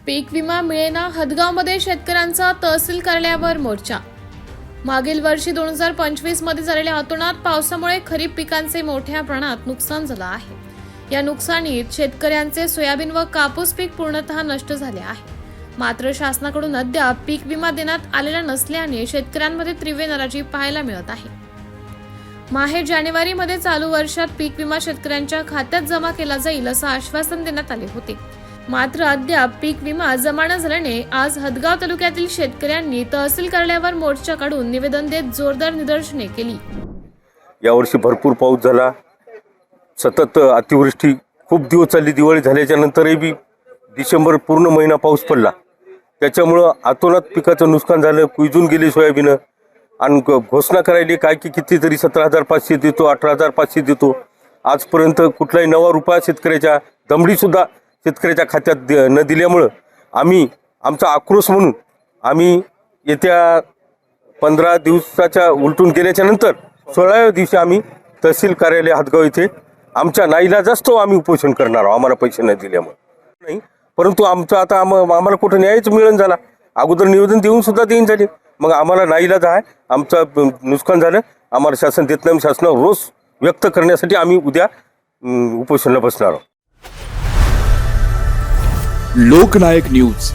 पीक विमा मिळेना, हदगावमध्ये शेतकऱ्यांचा तहसील कार्यालयावर मोर्चा। मागील वर्षी 2025 मध्ये झालेल्या अतोनात पावसामुळे खरीप पिकांचे मोठ्या प्रमाणात नुकसान झाले आहे। या नुकसानीत शेतकऱ्यांचे सोयाबीन व कापूस पीक पूर्णतः नष्ट झाले आहे। मात्र शासनाकडून अद्याप पीक विमा देण्यात आलेला नसल्याने शेतकऱ्यांमध्ये तीव्र नाराजी पाहायला मिळत आहे। माहे जानेवारी मध्ये चालू वर्षात पीक विमा शेतकऱ्यांच्या खात्यात जमा केला जाईल असं आश्वासन देण्यात आले होते। मात्र अद्याप पीक विमा जमा न झाल्याने आज हदगाव तालुक्यातील शेतकऱ्यांनी तहसील कार्यालयावर मोर्चा काढून निवेदन देत जोरदार निदर्शने केली। यावर्षी भरपूर पाऊस झाला, सतत अतिवृष्टी खूप दिवस चालली। दिवाळी झाल्याच्या नंतरही बी डिसेंबर पूर्ण महिना पाऊस पडला, त्याच्यामुळं अतोनात पिकाचं नुकसान झालं। कुजून गेली सोयाबीन आणि घोषणा करायली काय की कितीतरी 17,500 देतो, 18,500 देतो। आजपर्यंत कुठलाही नवा रुपया शेतकऱ्याच्या दमडीसुद्धा शेतकऱ्याच्या खात्यात न दिल्यामुळं आम्ही आमचा आक्रोश म्हणून आम्ही येत्या 15 दिवसाच्या उलटून गेल्याच्या नंतर 16व्या दिवशी आम्ही तहसील कार्यालय हदगाव येथे आमच्या नाईलाजास्तव आम्ही उपोषण करणार आहोत। आम्हाला पैसे न दिल्यामुळे नाही, परंतु आमचं आता आम्हाला कुठं न्यायच मिळून झाला। अगोदर निवेदन देऊन सुद्धा देईन झाले, मग आम्हाला नाईलाज आहे। आमचं नुकसान झालं, आम्हाला शासन देत नाही। शासनावर रोष व्यक्त करण्यासाठी आम्ही उद्या उपोषणाला बसणार आहोत। लोकनायक न्यूज